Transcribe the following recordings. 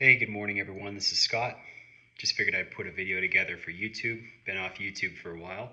Hey, good morning, everyone. This is Scott. Just figured I'd put a video together for YouTube. Been off YouTube for a while.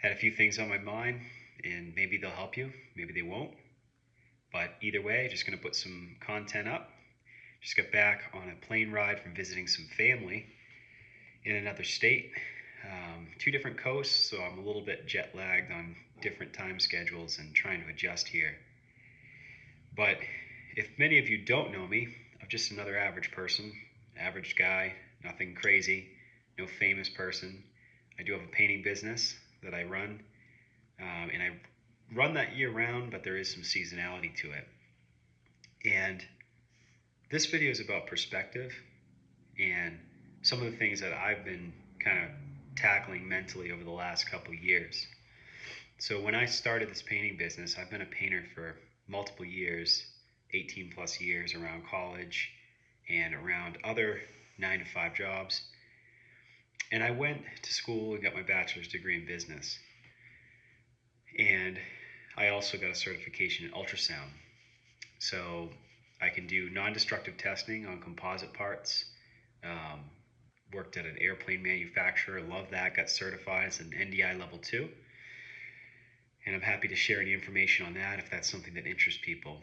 Had a few things on my mind, and maybe they'll help you, maybe they won't. But either way, just going to put some content up. Just got back on a plane ride from visiting some family in another state. Two different coasts, so I'm a little bit jet lagged on different time schedules and trying to adjust here. But if many of you don't know me, I'm just another average person, average guy, nothing crazy, no famous person. I do have a painting business that I run, and I run that year round, but there is some seasonality to it. And this video is about perspective and some of the things that I've been kind of tackling mentally over the last couple of years. So when I started this painting business, I've been a painter for multiple years, 18 plus years around college and around other 9 to 5 jobs. And I went to school and got my bachelor's degree in business. And I also got a certification in ultrasound. So I can do non-destructive testing on composite parts. Worked at an airplane manufacturer, love that, got certified as an NDI level 2. And I'm happy to share any information on that if that's something that interests people.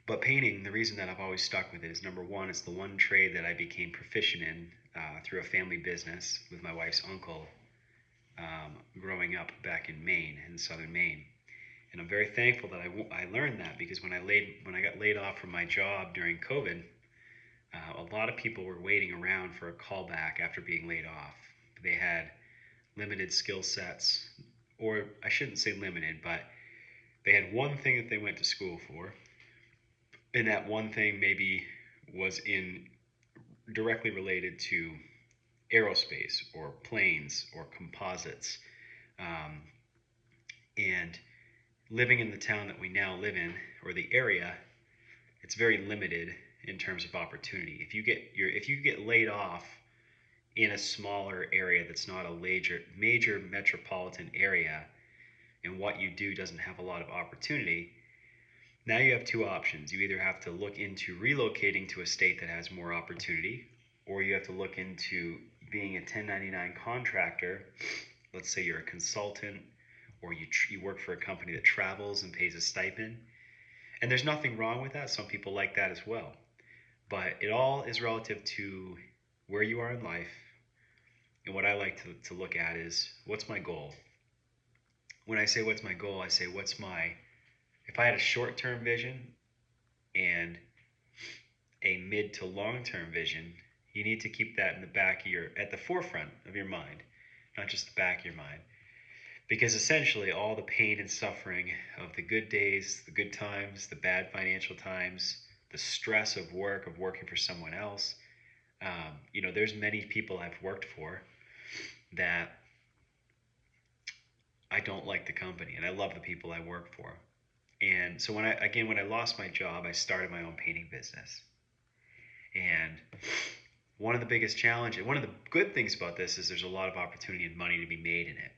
But painting, the reason that I've always stuck with it is, number one, it's the one trade that I became proficient in through a family business with my wife's uncle growing up back in Maine, in southern Maine. And I'm very thankful that I learned that, because when I got laid off from my job during COVID, a lot of people were waiting around for a callback after being laid off. They had limited skill sets, or I shouldn't say limited, but they had one thing that they went to school for, and that one thing maybe was directly related to aerospace or planes or composites. And living in the town that we now live in, or the area, it's very limited in terms of opportunity. If you get laid off in a smaller area that's not a major metropolitan area, and what you do doesn't have a lot of opportunity, now you have two options. You either have to look into relocating to a state that has more opportunity, or you have to look into being a 1099 contractor. Let's say you're a consultant, or you work for a company that travels and pays a stipend. And there's nothing wrong with that. Some people like that as well. But it all is relative to where you are in life. And what I like to look at is, what's my goal? When I say what's my goal, I say if I had a short-term vision and a mid to long-term vision, you need to keep that at the forefront of your mind, not just the back of your mind. Because essentially all the pain and suffering of the good days, the good times, the bad financial times, the stress of working for someone else, there's many people I've worked for that I don't like the company, and I love the people I work for. And so when I lost my job, I started my own painting business. And one of the good things about this is there's a lot of opportunity and money to be made in it.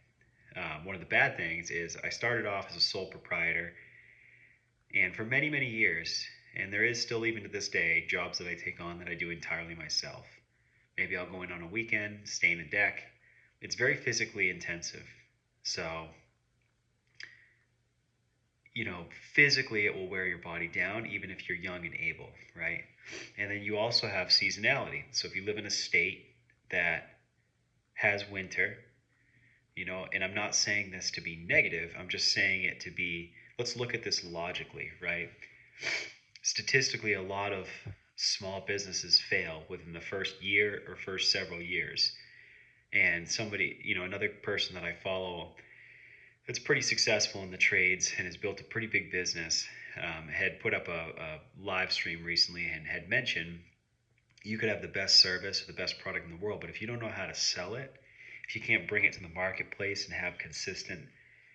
One of the bad things is I started off as a sole proprietor, and for many, many years, and there is still, even to this day, jobs that I take on that I do entirely myself. Maybe I'll go in on a weekend, stain a deck. It's very physically intensive. So, physically it will wear your body down, even if you're young and able, right? And then you also have seasonality. So if you live in a state that has winter, and I'm not saying this to be negative, I'm just saying it to be, let's look at this logically, right? Statistically, a lot of small businesses fail within the first year or first several years. And another person that I follow that's pretty successful in the trades and has built a pretty big business, had put up a live stream recently and had mentioned, you could have the best service or the best product in the world, but if you don't know how to sell it, if you can't bring it to the marketplace and have consistent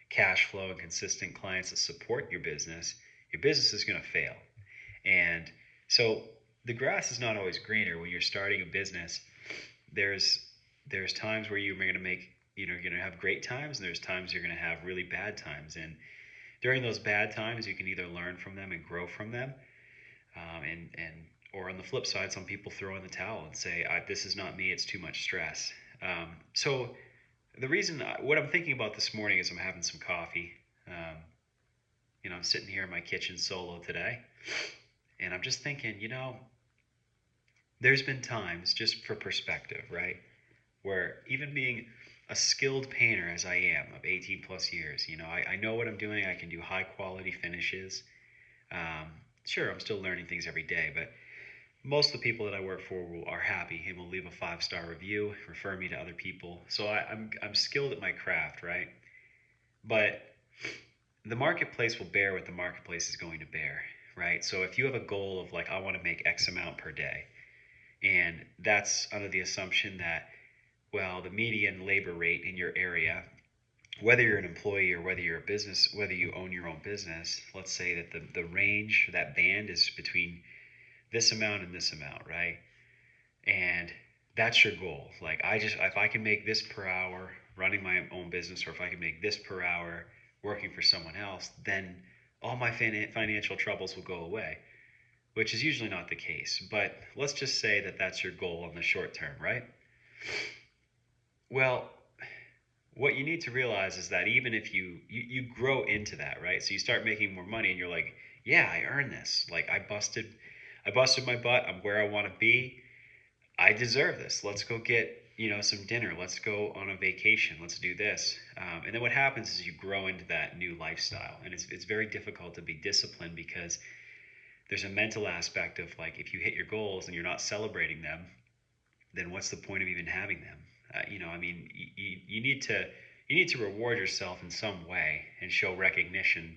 cash flow and consistent clients that support your business is going to fail. And so the grass is not always greener when you're starting a business. There's times where you're going to have great times, and there's times you're going to have really bad times. And during those bad times, you can either learn from them and grow from them, and Or on the flip side, some people throw in the towel and say, "This is not me. It's too much stress." So the reason, what I'm thinking about this morning is I'm having some coffee. Um, I'm sitting here in my kitchen solo today, and I'm just thinking, there's been times, just for perspective, right, where even being a skilled painter as I am of 18 plus years, I know what I'm doing. I can do high quality finishes. Um, sure, I'm still learning things every day, but most of the people that I work for are happy and will leave a 5-star review, refer me to other people. So I'm skilled at my craft, right? But the marketplace will bear what the marketplace is going to bear, right? So if you have a goal of like, I want to make X amount per day, and that's under the assumption that, well, the median labor rate in your area, whether you're an employee or whether you're a business, whether you own your own business, let's say that the range, that band is between this amount and this amount, right? And that's your goal. Like, if I can make this per hour running my own business, or if I can make this per hour working for someone else, then all my financial troubles will go away, which is usually not the case. But let's just say that that's your goal in the short term, right? Well, what you need to realize is that even if you grow into that, right? So you start making more money and you're like, yeah, I earned this. Like, I busted my butt. I'm where I want to be. I deserve this. Let's go get, some dinner. Let's go on a vacation. Let's do this. And then what happens is you grow into that new lifestyle. And it's very difficult to be disciplined because there's a mental aspect of like, if you hit your goals and you're not celebrating them, then what's the point of even having them? I mean, you need to reward yourself in some way and show recognition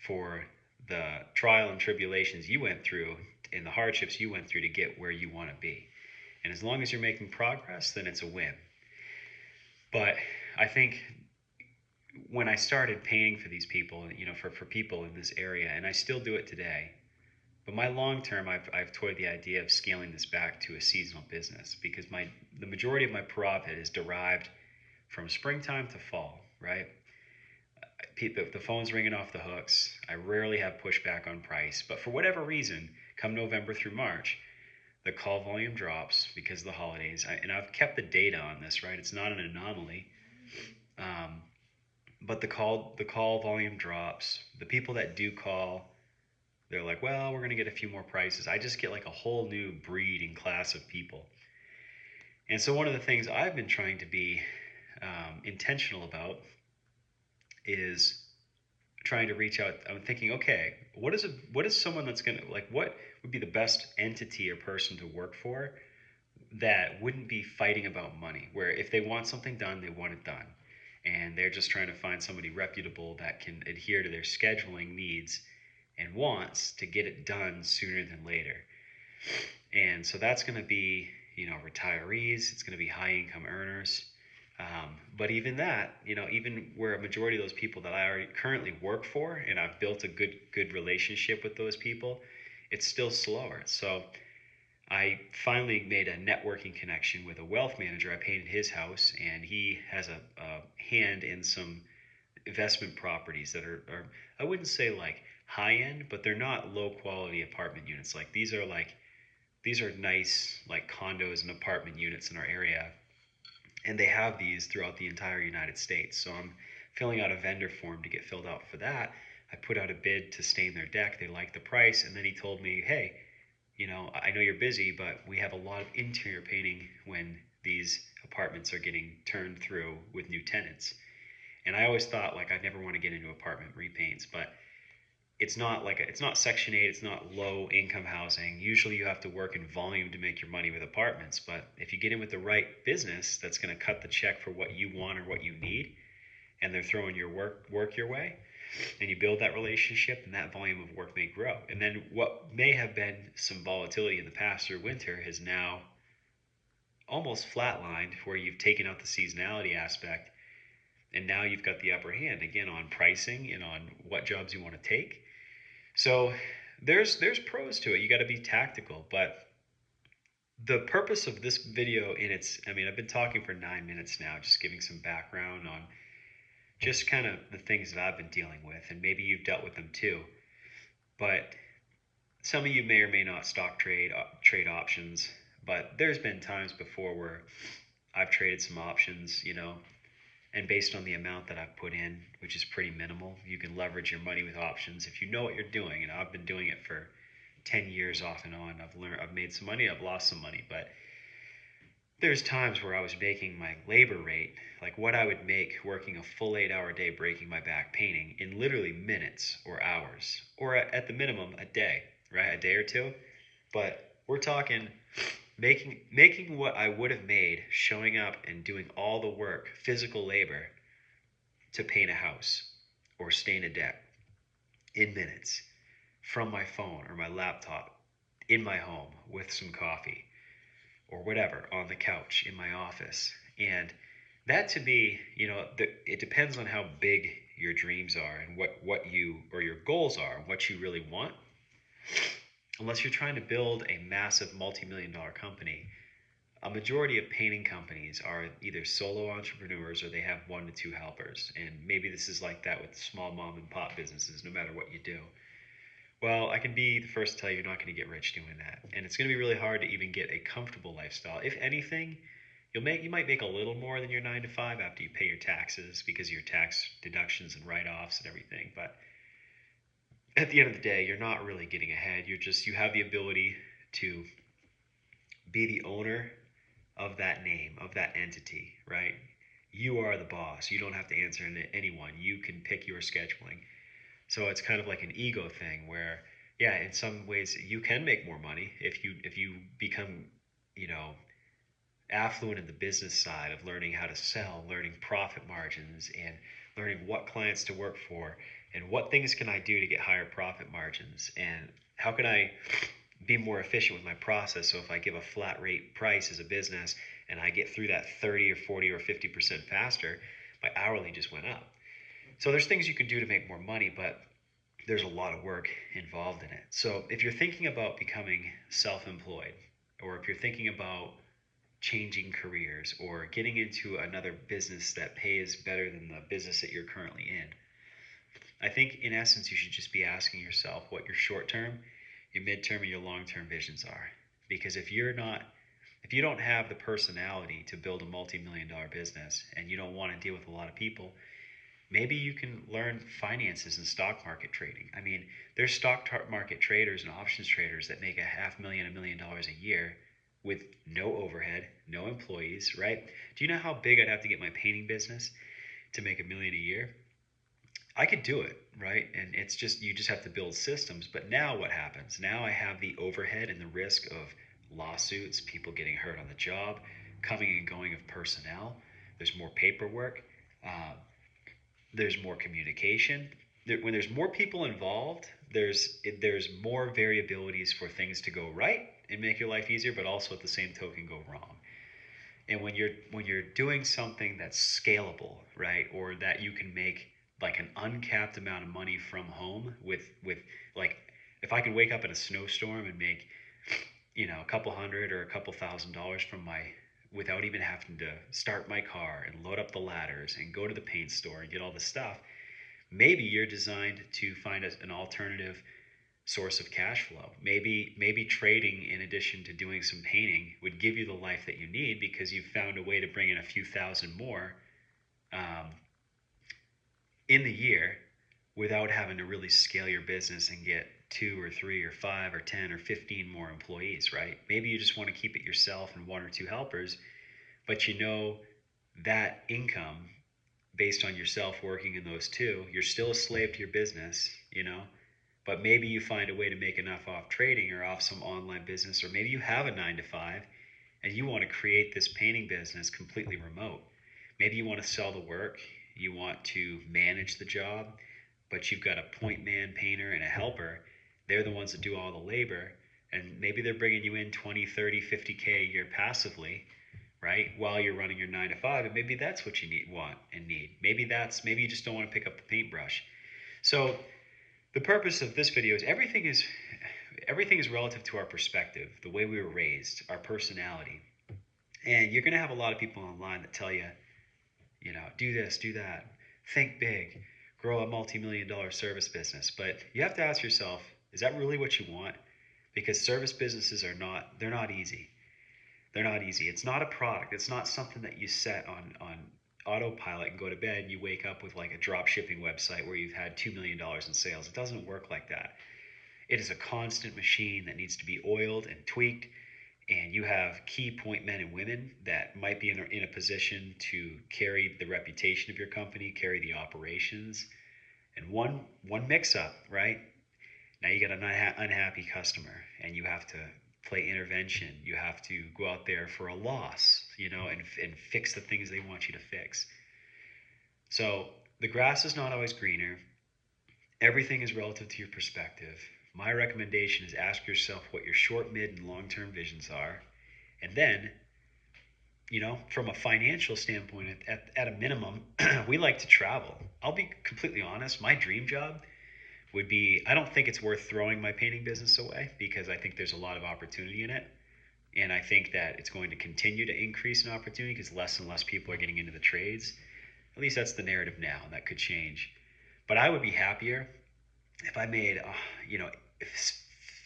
for the trial and tribulations you went through and the hardships you went through to get where you want to be. And as long as you're making progress, then it's a win. But I think when I started painting for these people, for people in this area, and I still do it today, but my long term, I've toyed the idea of scaling this back to a seasonal business because the majority of my profit is derived from springtime to fall, right? The phone's ringing off the hooks. I rarely have pushback on price, but for whatever reason, come November through March, the call volume drops because of the holidays. And I've kept the data on this, right? It's not an anomaly. But the call volume drops. The people that do call, they're like, well, we're going to get a few more prices. I just get like a whole new breed and class of people. And so one of the things I've been trying to be intentional about is trying to reach out. I'm thinking, okay, what is someone that's going to, like, what would be the best entity or person to work for that wouldn't be fighting about money, where if they want something done, they want it done. And they're just trying to find somebody reputable that can adhere to their scheduling needs and wants to get it done sooner than later. And so that's going to be, retirees, it's going to be high income earners. But even that, even where a majority of those people that I already currently work for and I've built a good relationship with those people, it's still slower. So I finally made a networking connection with a wealth manager. I painted his house, and he has a hand in some investment properties that are I wouldn't say like high end, but they're not low quality apartment units. Like these are nice like condos and apartment units in our area, and they have these throughout the entire United States. So I'm filling out a vendor form to get filled out for that. I put out a bid to stain their deck. They liked the price, and then he told me, hey, I know you're busy, but we have a lot of interior painting when these apartments are getting turned through with new tenants. And I always thought like I'd never want to get into apartment repaints, but it's not Section 8, it's not low income housing. Usually you have to work in volume to make your money with apartments, but if you get in with the right business that's going to cut the check for what you want or what you need, and they're throwing your work your way, and you build that relationship, and that volume of work may grow. And then what may have been some volatility in the past through winter has now almost flatlined, where you've taken out the seasonality aspect, and now you've got the upper hand again on pricing and on what jobs you want to take. So there's pros to it. You got to be tactical, but the purpose of this video I've been talking for 9 minutes now, just giving some background on just kind of the things that I've been dealing with, and maybe you've dealt with them too. But some of you may or may not stock trade options, but there's been times before where I've traded some options, and based on the amount that I've put in, which is pretty minimal, you can leverage your money with options if you know what you're doing. And I've been doing it for 10 years off and on. I've made some money, I've lost some money, but there's times where I was making my labor rate, like what I would make working a full 8-hour day breaking my back painting, in literally minutes or hours, or at the minimum a day, right? A day or two. But we're talking making what I would have made showing up and doing all the work, physical labor, to paint a house or stain a deck in minutes from my phone or my laptop in my home with some coffee or whatever on the couch in my office. And that to me, it depends on how big your dreams are and what you or your goals are and what you really want. Unless you're trying to build a massive multi-million dollar company, a majority of painting companies are either solo entrepreneurs or they have 1 to 2 helpers. And maybe this is like that with small mom and pop businesses, no matter what you do. Well, I can be the first to tell you you're not going to get rich doing that. And it's going to be really hard to even get a comfortable lifestyle. If anything, you might make a little more than your 9 to 5 after you pay your taxes because of your tax deductions and write-offs and everything. But at the end of the day, you're not really getting ahead. You have the ability to be the owner of that name, of that entity, right? You are the boss. You don't have to answer to anyone. You can pick your scheduling. So it's kind of like an ego thing where, yeah, in some ways you can make more money if you become, you know, affluent in the business side of learning how to sell, learning profit margins, and learning what clients to work for, and what things can I do to get higher profit margins, and how can I be more efficient with my process. So if I give a flat rate price as a business and I get through that 30 or 40 or 50% faster, my hourly just went up. So there's things you can do to make more money, but there's a lot of work involved in it. So if you're thinking about becoming self-employed, or if you're thinking about changing careers or getting into another business that pays better than the business that you're currently in, I think in essence you should just be asking yourself what your short-term, your mid-term, and your long-term visions are. Because if you don't have the personality to build a multi-million dollar business and you don't want to deal with a lot of people, maybe you can learn finances and stock market trading. I mean, there's stock market traders and options traders that make $500,000, $1 million a year with no overhead, no employees, right? Do you know how big I'd have to get my painting business to make $1 million a year? I could do it, right? And it's just, you just have to build systems. But now what happens? Now I have the overhead and the risk of lawsuits, people getting hurt on the job, coming and going of personnel. There's more paperwork. Uh, there's more communication. When there's more people involved, there's more variabilities for things to go right and make your life easier, but also at the same token go wrong. And when you're doing something that's scalable, right, or that you can make like an uncapped amount of money from home with like, if I could wake up in a snowstorm and make, a couple hundred or a couple $1,000s from my, without even having to start my car and load up the ladders and go to the paint store and get all the stuff, maybe you're designed to find an alternative source of cash flow. Maybe trading in addition to doing some painting would give you the life that you need because you've found a way to bring in a few thousand more in the year without having to really scale your business and get 2 or 3 or 5 or 10 or 15 more employees, right? Maybe you just want to keep it yourself and 1 or 2 helpers, but that income based on yourself working in those two, you're still a slave to your business, but maybe you find a way to make enough off trading or off some online business, or maybe you have a 9 to 5 and you want to create this painting business completely remote. Maybe you want to sell the work, you want to manage the job, but you've got a point man painter and a helper. They're the ones that do all the labor, and maybe they're bringing you in 20, 30, 50K a year passively, right? While you're running your 9 to 5, and maybe that's what you want and need. Maybe you just don't want to pick up the paintbrush. So the purpose of this video is everything is relative to our perspective, the way we were raised, our personality. And you're going to have a lot of people online that tell you, do this, do that, think big, grow a multi-million dollar service business. But you have to ask yourself, is that really what you want? because service businesses they're not easy. They're not easy. It's not a product. It's not something that you set on autopilot and go to bed and you wake up with like a drop shipping website where you've had $2 million in sales. It doesn't work like that. It is a constant machine that needs to be oiled and tweaked, and you have key point men and women that might be in a position to carry the reputation of your company, carry the operations. And one mix up, right? Now you got an unhappy customer, and you have to play intervention. You have to go out there for a loss, and fix the things they want you to fix. So the grass is not always greener. Everything is relative to your perspective. My recommendation is ask yourself what your short, mid, and long term visions are. And then, from a financial standpoint, at a minimum, we like to travel. I'll be completely honest, my dream job would be, I don't think it's worth throwing my painting business away because I think there's a lot of opportunity in it. And I think that it's going to continue to increase in opportunity because less and less people are getting into the trades. At least that's the narrative now, and that could change. But I would be happier if I made, if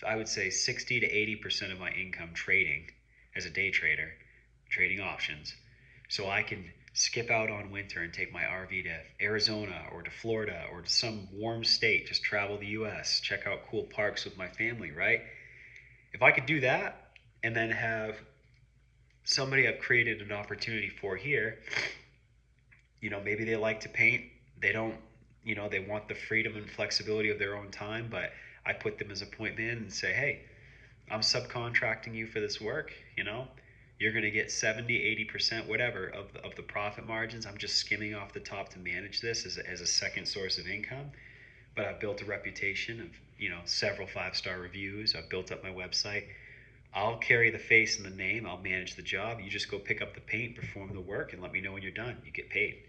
I would say 60 to 80% of my income trading as a day trader, trading options, so I can skip out on winter and take my RV to Arizona or to Florida or to some warm state, just travel the US, check out cool parks with my family, right? If I could do that and then have somebody I've created an opportunity for here, maybe they like to paint, they don't, they want the freedom and flexibility of their own time, but I put them as a point man and say, hey, I'm subcontracting you for this work, you're going to get 70, 80%, whatever, of the profit margins. I'm just skimming off the top to manage this as a second source of income. But I've built a reputation of, several 5-star reviews. I've built up my website. I'll carry the face and the name. I'll manage the job. You just go pick up the paint, perform the work, and let me know when you're done. You get paid.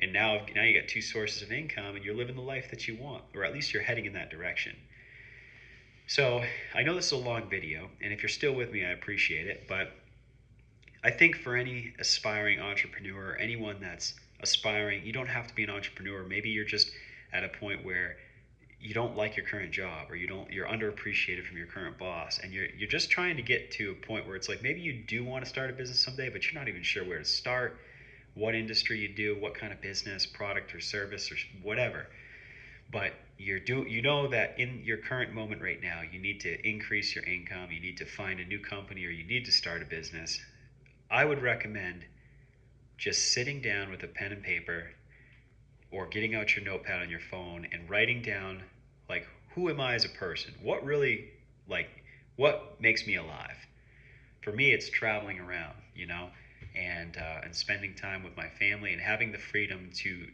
And now you got 2 sources of income, and you're living the life that you want, or at least you're heading in that direction. So I know this is a long video, and if you're still with me, I appreciate it. But I think for any aspiring entrepreneur, anyone that's aspiring, you don't have to be an entrepreneur. Maybe you're just at a point where you don't like your current job, or you're underappreciated from your current boss, and you're just trying to get to a point where it's like maybe you do want to start a business someday, but you're not even sure where to start, what industry you do, what kind of business, product or service or whatever. But you know that in your current moment right now, you need to increase your income, you need to find a new company, or you need to start a business. I would recommend just sitting down with a pen and paper, or getting out your notepad on your phone and writing down, like, who am I as a person? What makes me alive? For me, it's traveling around, and spending time with my family and having the freedom to,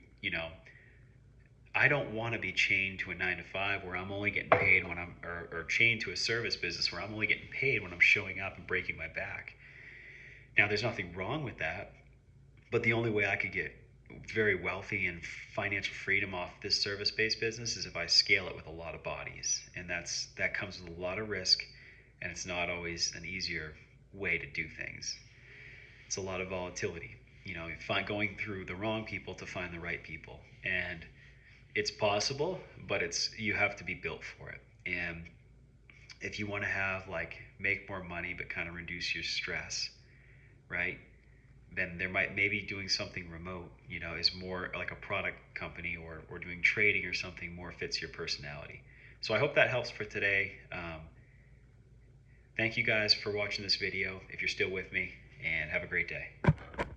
I don't want to be chained to a 9 to 5 where I'm only getting paid when or chained to a service business where I'm only getting paid when I'm showing up and breaking my back. Now, there's nothing wrong with that, but the only way I could get very wealthy and financial freedom off this service-based business is if I scale it with a lot of bodies, and that comes with a lot of risk, and it's not always an easier way to do things. It's a lot of volatility. Going through the wrong people to find the right people, and it's possible, but you have to be built for it. And if you want to make more money but kind of reduce your stress, right? Then maybe doing something remote, is more like a product company, or doing trading or something more fits your personality. So I hope that helps for today. Thank you guys for watching this video, if you're still with me, and have a great day.